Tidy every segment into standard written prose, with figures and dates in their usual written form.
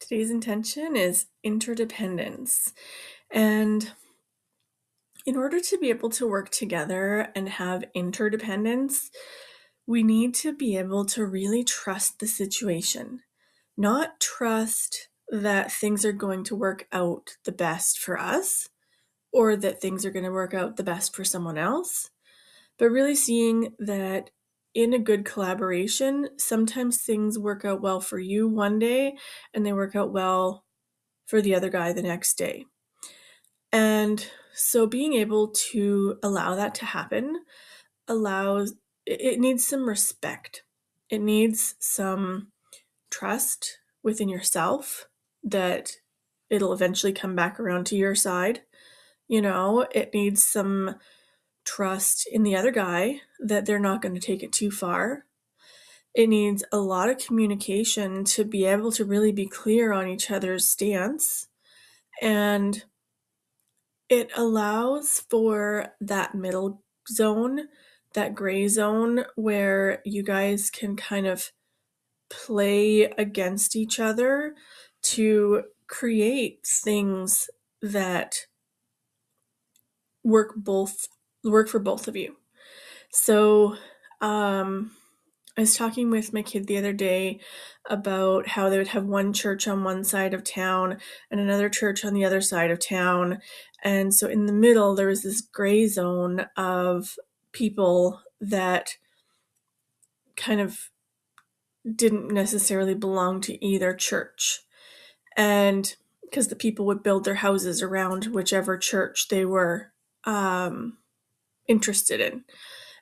Today's intention is interdependence. And in order to be able to work together and have interdependence, we need to be able to really trust the situation, not trust that things are going to work out the best for us or that things are going to work out the best for someone else, but really seeing that in a good collaboration, sometimes things work out well for you one day and they work out well for the other guy the next day. And so being able to allow that to happen it needs some respect. It needs some trust within yourself that it'll eventually come back around to your side. It needs some trust in the other guy that they're not going to take it too far. It needs a lot of communication to be able to really be clear on each other's stance. And it allows for that middle zone, that gray zone where you guys can kind of play against each other to create things that work for both of you. So, I was talking with my kid the other day about how they would have one church on one side of town and another church on the other side of town. And so in the middle, there was this gray zone of people that kind of didn't necessarily belong to either church. And because the people would build their houses around whichever church they were interested in.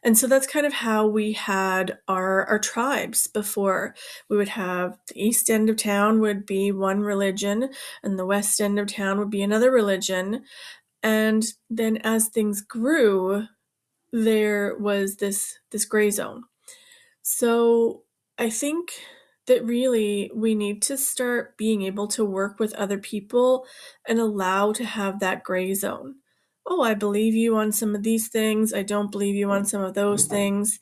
And so that's kind of how we had our tribes before. We would have the east end of town would be one religion, and the west end of town would be another religion. And then as things grew, there was this gray zone. So I think that really we need to start being able to work with other people and allow to have that gray zone. Oh, I believe you on some of these things. I don't believe you on some of those things.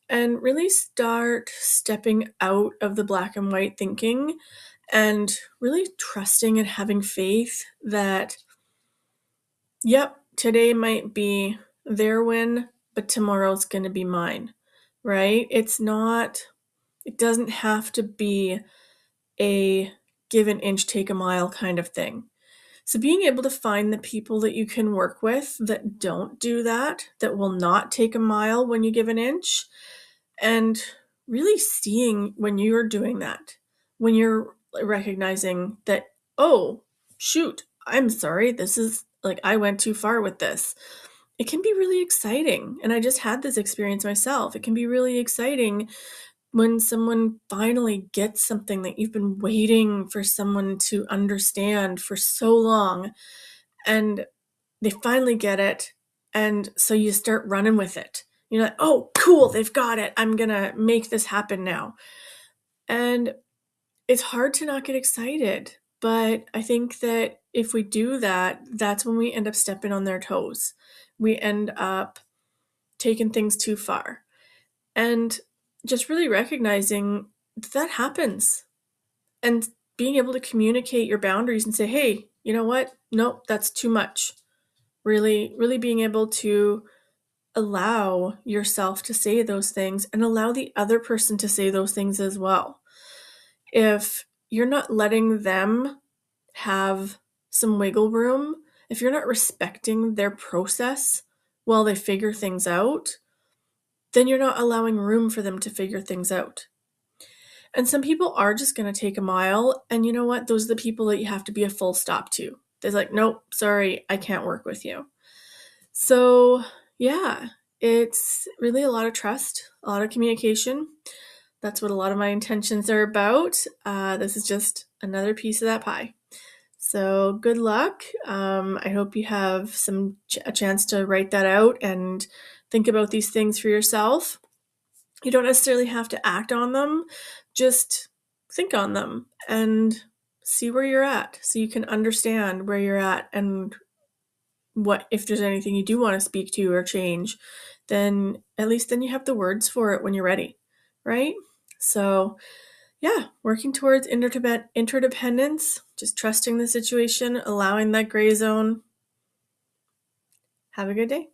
And really start stepping out of the black and white thinking and really trusting and having faith that, yep, today might be their win, but tomorrow's going to be mine, right? It doesn't have to be a give an inch, take a mile kind of thing. So being able to find the people that you can work with that don't do that will not take a mile when you give an inch, and really seeing when you're doing that, when you're recognizing that, oh, shoot, I'm sorry, this is like, I went too far with this. It can be really exciting. And I just had this experience myself. It can be really exciting when someone finally gets something that you've been waiting for someone to understand for so long, and they finally get it, and so you start running with it. You're like, oh, cool, they've got it. I'm going to make this happen now. And it's hard to not get excited, but I think that if we do that, that's when we end up stepping on their toes. We end up taking things too far. And just really recognizing that happens and being able to communicate your boundaries and say, hey, you know what? Nope, that's too much. Really, really being able to allow yourself to say those things and allow the other person to say those things as well. If you're not letting them have some wiggle room, if you're not respecting their process while they figure things out, then you're not allowing room for them to figure things out. And some people are just going to take a mile, and you know what? Those are the people that you have to be a full stop to. They're like, nope, sorry, I can't work with you. So yeah, it's really a lot of trust, a lot of communication. That's what a lot of my intentions are about. This is just another piece of that pie. So good luck. I hope you have a chance to write that out and think about these things for yourself. You don't necessarily have to act on them. Just think on them and see where you're at so you can understand where you're at, and what if there's anything you do want to speak to or change, then at least then you have the words for it when you're ready, right? So yeah, working towards interdependence, just trusting the situation, allowing that gray zone. Have a good day.